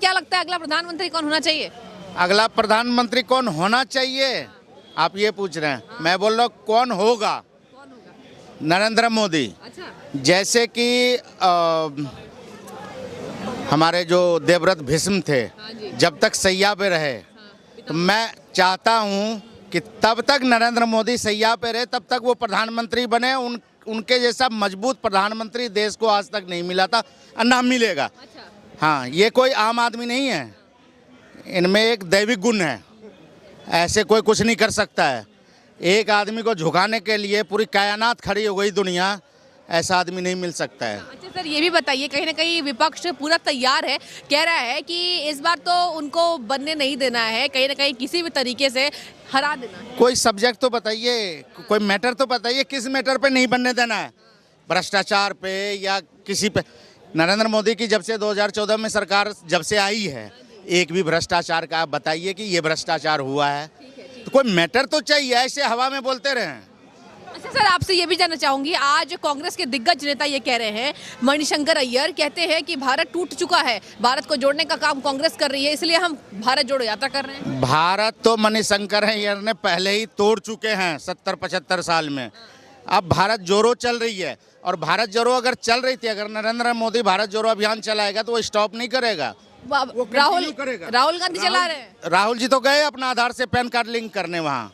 क्या लगता है अगला प्रधानमंत्री कौन होना चाहिए? अगला प्रधानमंत्री कौन होना चाहिए आप ये पूछ रहे हैं? मैं बोल रहा हूँ कौन होगा। कौन होगा? नरेंद्र मोदी। अच्छा। जैसे कि हमारे जो देवव्रत भीष्म थे, हाँ जी। जब तक सैया पे रहे, तो मैं चाहता हूँ कि तब तक नरेंद्र मोदी सैया पे रहे, तब तक वो प्रधानमंत्री बने। उनके जैसा मजबूत प्रधानमंत्री देश को आज तक नहीं मिला था और ना मिलेगा। अच्छा। हाँ, ये कोई आम आदमी नहीं है, इनमें एक दैविक गुण है, ऐसे कोई कुछ नहीं कर सकता है। एक आदमी को झुकाने के लिए पूरी कायनात खड़ी हो गई दुनिया, ऐसा आदमी नहीं मिल सकता है। अच्छा सर, ये भी बताइए, कहीं ना कहीं विपक्ष पूरा तैयार है, कह रहा है कि इस बार तो उनको बनने नहीं देना है, कहीं ना कहीं किसी भी तरीके से हरा देना है। कोई सब्जेक्ट तो बताइए, कोई मैटर तो बताइए, किस मैटर पे नहीं बनने देना है? भ्रष्टाचार पे या किसी पे? नरेंद्र मोदी की जब से 2014 में सरकार जब से आई है, एक भी भ्रष्टाचार का आप बताइए कि ये भ्रष्टाचार हुआ है? तो कोई मैटर तो चाहिए, ऐसे हवा में बोलते रहें। अच्छा सर, आपसे ये भी जानना चाहूंगी, आज कांग्रेस के दिग्गज नेता ये कह रहे हैं, मणिशंकर अय्यर कहते हैं कि भारत टूट चुका है, भारत को जोड़ने का काम कांग्रेस कर रही है, इसलिए हम भारत जोड़ो यात्रा कर रहे हैं। भारत तो मणिशंकर अय्यर ने पहले ही तोड़ चुके हैं 70-75 साल में। अब भारत जोड़ो चल रही है, और भारत जोड़ो अगर चल रही थी, अगर नरेंद्र मोदी भारत जोड़ो अभियान चलाएगा तो वो स्टॉप नहीं करेगा, वो राहुल करेगा। राहुल गांधी चला रहे हैं। राहुल जी तो गए अपना आधार से पैन कार्ड लिंक करने, वहाँ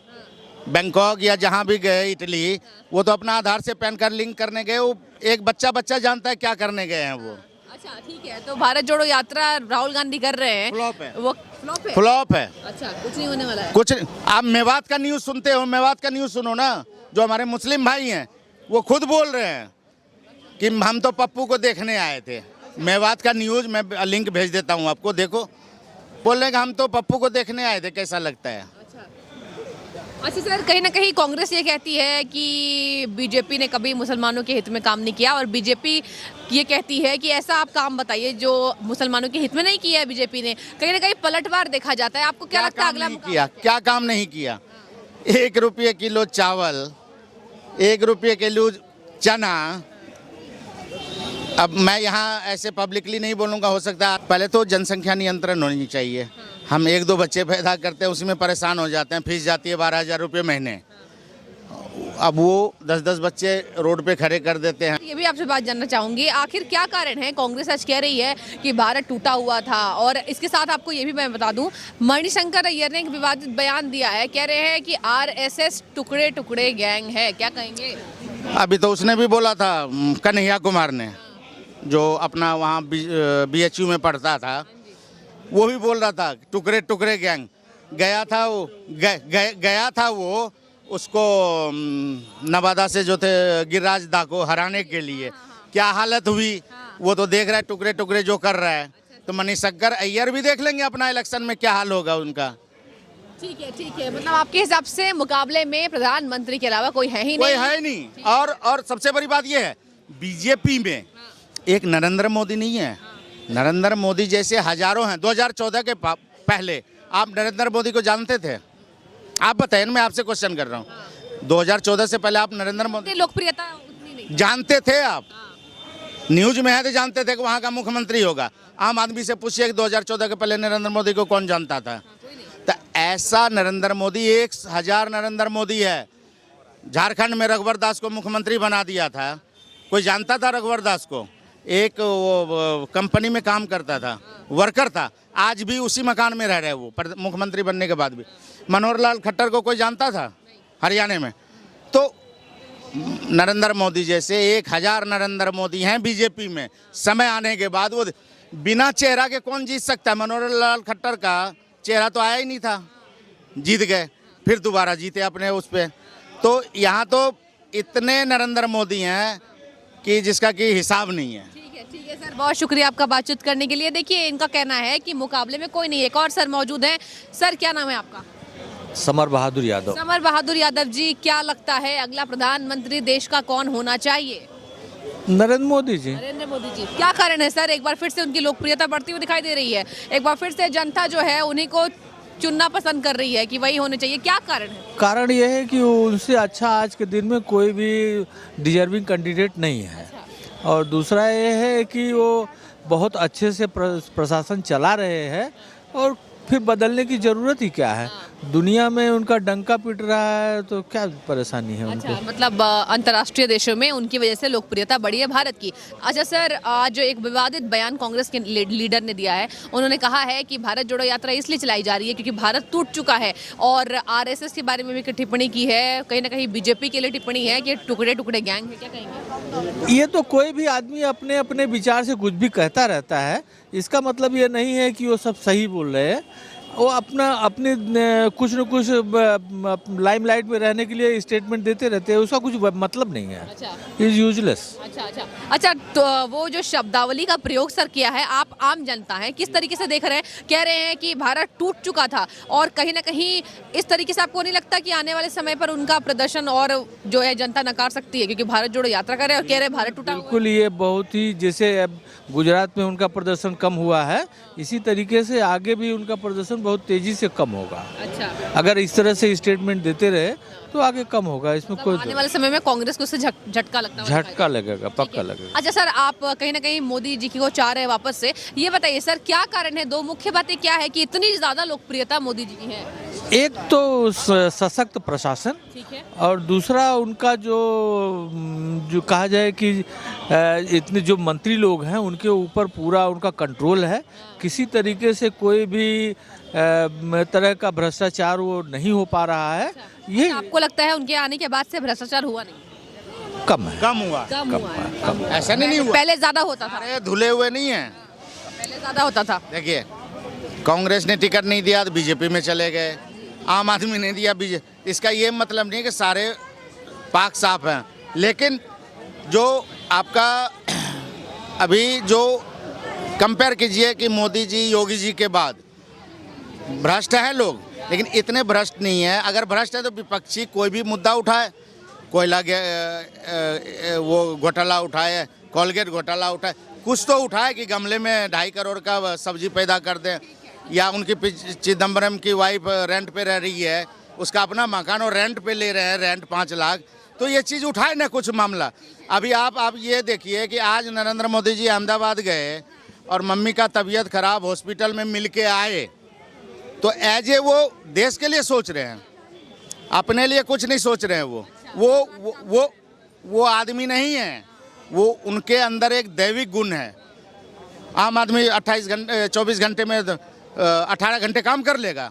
बैंकॉक या जहाँ भी गए, इटली, वो तो अपना आधार से पैन कार्ड लिंक करने गए। वो एक बच्चा जानता है क्या करने गए हैं वो। अच्छा ठीक है, तो भारत जोड़ो यात्रा राहुल गांधी कर रहे हैं, फ्लॉप है, वो फ्लॉप है। फ्लॉप है। अच्छा, कुछ नहीं होने वाला है। कुछ आप मेवात का न्यूज़ सुनते हो? मेवात का न्यूज़ सुनो ना, जो हमारे मुस्लिम भाई हैं वो खुद बोल रहे हैं कि हम तो पप्पू को देखने आए थे। मेवात का न्यूज़ मैं लिंक भेज देता हूँ आपको, देखो। बोल रहे हैं कि हम तो पप्पू को देखने आए थे, कैसा लगता है? अच्छा सर, कहीं ना कहीं कांग्रेस ये कहती है कि बीजेपी ने कभी मुसलमानों के हित में काम नहीं किया, और बीजेपी ये कहती है कि ऐसा आप काम बताइए जो मुसलमानों के हित में नहीं किया है बीजेपी ने। कहीं ना कहीं पलटवार देखा जाता है, आपको क्या लगता है अगला किया? क्या काम नहीं किया? 1 रुपये किलो चावल, 1 रुपये किलो चना। अब मैं यहाँ ऐसे पब्लिकली नहीं बोलूँगा, हो सकता है। पहले तो जनसंख्या नियंत्रण होनी चाहिए। हम 1-2 बच्चे पैदा करते हैं, उसी में परेशान हो जाते हैं, फीस जाती है 12,000 रुपये महीने। अब वो 10-10 बच्चे रोड पे खड़े कर देते हैं। ये भी आपसे बात जानना चाहूंगी, आखिर क्या कारण है? कांग्रेस आज कह रही है कि भारत टूटा हुआ था, और इसके साथ आपको ये भी मैं बता दूं, मणिशंकर अय्यर ने एक विवादित बयान दिया है, कह रहे हैं कि आरएसएस टुकड़े टुकड़े गैंग है, क्या कहेंगे? अभी तो उसने भी बोला था, कन्हैया कुमार ने, जो अपना वहाँ BHU में पढ़ता था, वो भी बोल रहा था टुकड़े टुकड़े गैंग। गया था वो गया था वो उसको नवादा से जो थे गिरिराज दा को हराने के लिए। क्या हालत हुई वो तो देख रहा है, टुकड़े टुकड़े जो कर रहा है। तो मणिशंकर अय्यर भी देख लेंगे अपना इलेक्शन में क्या हाल होगा उनका। ठीक है, मतलब आपके हिसाब से मुकाबले में प्रधानमंत्री के अलावा कोई है ही नहीं? कोई है नहीं। और सबसे बड़ी बात ये है, बीजेपी में एक नरेंद्र मोदी नहीं है। नरेंद्र मोदी जैसे हजारों हैं। 2014 के पहले आप नरेंद्र मोदी को जानते थे? आप बताइए, मैं आपसे क्वेश्चन कर रहा हूँ। 2014 से पहले आप नरेंद्र मोदी लोकप्रियता उतनी नहीं जानते थे? आप न्यूज में है तो जानते थे कि वहाँ का मुख्यमंत्री होगा। आम आदमी से पूछिए कि 2014 के पहले नरेंद्र मोदी को कौन जानता था? तो ऐसा नरेंद्र मोदी 1000 नरेंद्र मोदी है। झारखंड में रघुवर दास को मुख्यमंत्री बना दिया था, कोई जानता था रघुवर दास को? एक वो कंपनी में काम करता था, वर्कर था, आज भी उसी मकान में रह रहे वो, मुख्यमंत्री बनने के बाद भी। मनोहर लाल खट्टर को कोई जानता था हरियाणा में? तो नरेंद्र मोदी जैसे 1000 नरेंद्र मोदी हैं बीजेपी में। समय आने के बाद वो बिना चेहरा के कौन जीत सकता है? मनोहर लाल खट्टर का चेहरा तो आया ही नहीं था, जीत गए, फिर दोबारा जीते अपने उस पर। तो यहाँ तो इतने नरेंद्र मोदी हैं कि जिसका कि हिसाब नहीं है। ठीक है सर, बहुत शुक्रिया आपका बातचीत करने के लिए। देखिए, इनका कहना है कि मुकाबले में कोई नहीं। एक और सर मौजूद हैं। सर, क्या नाम है आपका? समर बहादुर यादव। समर बहादुर यादव जी, क्या लगता है अगला प्रधानमंत्री देश का कौन होना चाहिए? नरेंद्र मोदी जी। नरेंद्र मोदी जी, क्या कारण है सर? एक बार फिर से उनकी लोकप्रियता बढ़ती हुई दिखाई दे रही है, एक बार फिर से जनता जो है उन्हीं को चुनना पसंद कर रही है कि वही होने चाहिए, क्या कारण है? कारण यह है कि उनसे अच्छा आज के दिन में कोई भी डिजर्विंग कैंडिडेट नहीं है। और दूसरा ये है कि वो बहुत अच्छे से प्रशासन चला रहे हैं और फिर बदलने की ज़रूरत ही क्या है। दुनिया में उनका डंका पिट रहा है तो क्या परेशानी है उनको। अच्छा, मतलब अंतर्राष्ट्रीय देशों में उनकी वजह से लोकप्रियता बढ़ी है भारत की। अच्छा सर, आज जो एक विवादित बयान कांग्रेस के लीडर ने दिया है, उन्होंने कहा है कि भारत जोड़ो यात्रा इसलिए चलाई जा रही है क्योंकि भारत टूट चुका है, और आरएसएस के बारे में भी टिप्पणी की है, कहीं ना कहीं बीजेपी के लिए टिप्पणी है कि टुकड़े टुकड़े गैंग है। क्या कहेंगे? ये तो कोई भी आदमी अपने अपने विचार से कुछ भी कहता रहता है, इसका मतलब ये नहीं है कि वो सब सही बोल रहे हैं। वो अपने कुछ न कुछ लाइमलाइट में रहने के लिए स्टेटमेंट देते रहते हैं, उसका कुछ मतलब नहीं है। अच्छा, इज यूजलेस। अच्छा, तो वो जो शब्दावली का प्रयोग सर किया है, आप आम जनता हैं, किस तरीके से देख रहे हैं? कह रहे हैं कि भारत टूट चुका था, और कहीं ना कहीं इस तरीके से आपको नहीं लगता कि आने वाले समय पर उनका प्रदर्शन और जो है जनता नकार सकती है, क्योंकि भारत जोड़ो यात्रा कर रहे हैं और कह रहे हैं भारत टूटा हुआ है? बिल्कुल, ये बहुत ही, जैसे अब गुजरात में उनका प्रदर्शन कम हुआ है, इसी तरीके से आगे भी उनका प्रदर्शन बहुत तेजी से कम होगा। अच्छा, अगर इस तरह से स्टेटमेंट देते रहे तो आगे कम होगा, इसमें कोई आने वाले समय में कांग्रेस को उससे झटका लगता है? झटका लगेगा, पक्का लगेगा। अच्छा सर, आप कहीं ना कहीं मोदी जी को चाह रहे हैं वापस से, ये बताइए सर क्या कारण है? दो मुख्य बातें क्या है कि इतनी ज्यादा लोकप्रियता मोदी जी की है? एक तो सशक्त प्रशासन, ठीक है, और दूसरा उनका जो कहा जाए कि इतने जो मंत्री लोग हैं उनके ऊपर पूरा उनका कंट्रोल है। किसी तरीके से कोई भी तरह का भ्रष्टाचार वो नहीं हो पा रहा है। ये आपको लगता है उनके आने के बाद से भ्रष्टाचार हुआ नहीं? कम है। कम हुआ। कम हुआ है। ऐसा नहीं हुआ, पहले ज्यादा होता था। अरे धुले हुए नहीं है, पहले ज्यादा होता था। देखिए कांग्रेस ने टिकट नहीं दिया तो बीजेपी में चले गए, आम आदमी ने दिया बीजेपी। इसका ये मतलब नहीं कि सारे पाक साफ हैं, लेकिन जो आपका अभी जो कंपेयर कीजिए कि मोदी जी योगी जी के बाद भ्रष्ट है लोग, लेकिन इतने भ्रष्ट नहीं है। अगर भ्रष्ट है तो विपक्षी कोई भी मुद्दा उठाए, कोयला वो घोटाला उठाए, कोलगेट घोटाला उठाए, कुछ तो उठाए कि गमले में 2.5 करोड़ का सब्जी पैदा कर दें, या उनकी चिदम्बरम की वाइफ रेंट पे रह रही है, उसका अपना मकान और रेंट पे ले रहे हैं, रेंट 5 लाख, तो ये चीज़ उठाए ना कुछ मामला। अभी आप ये देखिए कि आज नरेंद्र मोदी जी अहमदाबाद गए और मम्मी का तबीयत खराब, हॉस्पिटल में मिल के आए, तो एज ए वो देश के लिए सोच रहे हैं, अपने लिए कुछ नहीं सोच रहे हैं। वो आदमी नहीं है, वो उनके अंदर एक दैविक गुण है। आम आदमी 24 घंटे में 18 घंटे काम कर लेगा।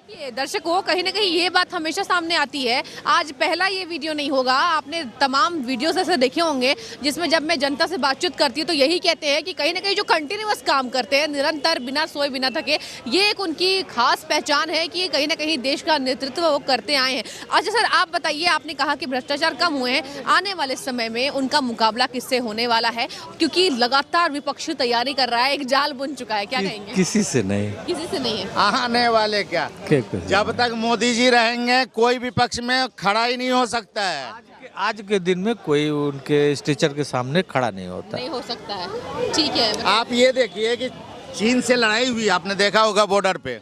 देखिए दर्शकों, कहीं ना कहीं ये बात हमेशा सामने आती है। आज पहला ये वीडियो नहीं होगा, आपने तमाम वीडियोस ऐसे देखे होंगे जिसमें जब मैं जनता से बातचीत करती हूँ तो यही कहते हैं कि कहीं ना कहीं जो कंटिन्यूअस काम करते हैं, निरंतर बिना सोए बिना थके, ये एक उनकी खास पहचान है कि कहीं ना कहीं देश का नेतृत्व वो करते आए हैं। अच्छा सर, आप बताइए, आपने कहा कि भ्रष्टाचार कम हुए हैं, आने वाले समय में उनका मुकाबला किससे होने वाला है? क्योंकि लगातार विपक्ष तैयारी कर रहा है, एक जाल बुन चुका है, क्या कहेंगे? किसी से नहीं, किसी से नहीं है। आने वाले क्या, जब तक मोदी जी रहेंगे कोई विपक्ष में खड़ा ही नहीं हो सकता है। आज के दिन में कोई उनके स्टेचर के सामने खड़ा नहीं होता, नहीं हो सकता है। ठीक है, आप ये देखिए कि चीन से लड़ाई हुई, आपने देखा होगा बॉर्डर पे,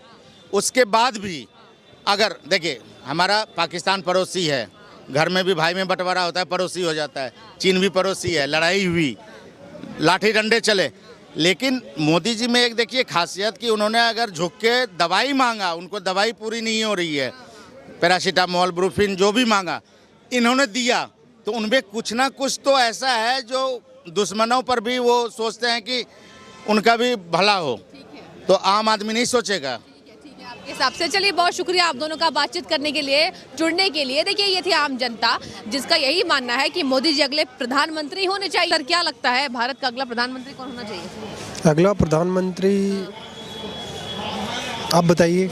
उसके बाद भी अगर देखिए हमारा पाकिस्तान पड़ोसी है, घर में भी भाई में बंटवारा होता है, पड़ोसी हो जाता है, चीन भी पड़ोसी है, लड़ाई हुई, लाठी डंडे चले, लेकिन मोदी जी में एक देखिए खासियत कि उन्होंने अगर झुक के दवाई मांगा, उनको दवाई पूरी नहीं हो रही है, पैरासीटामोल, ब्रूफिन जो भी मांगा इन्होंने दिया, तो उनमें कुछ ना कुछ तो ऐसा है जो दुश्मनों पर भी वो सोचते हैं कि उनका भी भला हो, तो आम आदमी नहीं सोचेगा। ठीक है, आपके हिसाब से। चलिए, बहुत शुक्रिया आप दोनों का बातचीत करने के लिए, जुड़ने के लिए। देखिए, ये थी आम जनता जिसका यही मानना है कि मोदी जी अगले प्रधानमंत्री होने चाहिए। सर, क्या लगता है भारत का अगला प्रधानमंत्री कौन होना चाहिए? अगला प्रधानमंत्री आप बताइए।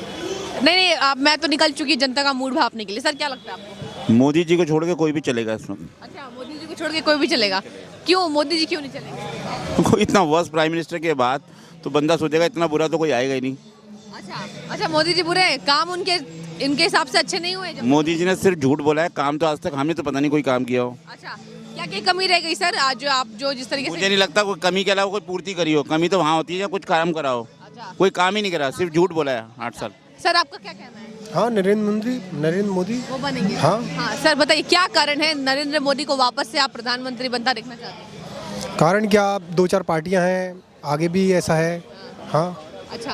नहीं, अब मैं तो निकल चुकी जनता का मूड भापने के लिए। सर, क्या लगता है आपको? मोदी जी को छोड़ के कोई भी चलेगा इसमें। अच्छा, मोदी जी को छोड़ के कोई भी चलेगा? क्यों, मोदी जी क्यों नहीं चलेंगे? कोई इतना वर्स्ट प्राइम मिनिस्टर के बाद तो बंदा सोचेगा इतना बुरा तो कोई आएगा ही नहीं। अच्छा, मोदी जी बुरे हैं, काम इनके हिसाब से अच्छे नहीं हुए? मोदी जी ने सिर्फ झूठ बोला है, काम तो आज तक हमने तो पता नहीं कोई काम किया हो। अच्छा, क्या कमी रह गई सर आज जो आप जो जिस तरीके से? मुझे नहीं लगता कोई कमी के अलावा कोई पूर्ति करी हो। कमी तो वहाँ होती है जब कुछ काम करा हो। अच्छा, कोई काम ही नहीं करा, सिर्फ झूठ बोला है 8 साल। सर, आपका क्या कहना है? हाँ, नरेंद्र मोदी वो बनेंगे। हाँ। सर बताइए, क्या कारण है नरेंद्र मोदी को वापस से आप प्रधानमंत्री बनता देखना चाहते हैं? कारण क्या, 2-4 पार्टियां हैं, आगे भी ऐसा है। हाँ, अच्छा,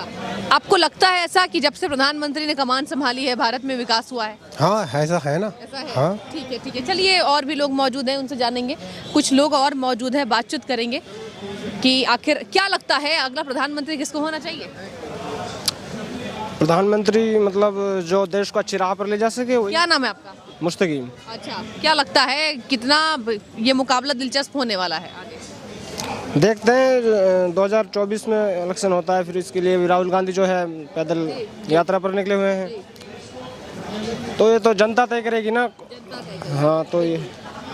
आपको लगता है ऐसा कि जब से प्रधानमंत्री ने कमान संभाली है भारत में विकास हुआ है? हाँ ऐसा है ना। ऐसा है? हाँ, ठीक है, चलिए और भी लोग मौजूद हैं, उनसे जानेंगे। कुछ लोग और मौजूद हैं, बातचीत करेंगे कि आखिर क्या लगता है अगला प्रधानमंत्री किसको होना चाहिए? प्रधानमंत्री मतलब जो देश को अच्छी राह पर ले जा सके वही क्या नाम है आपका? मुस्तकीम। अच्छा, क्या लगता है कितना ये मुकाबला दिलचस्प होने वाला है आगे? देखते हैं 2024 में इलेक्शन होता है, फिर इसके लिए भी राहुल गांधी जो है पैदल यात्रा पर निकले हुए हैं, तो ये तो जनता तय करेगी ना। हाँ, तो ये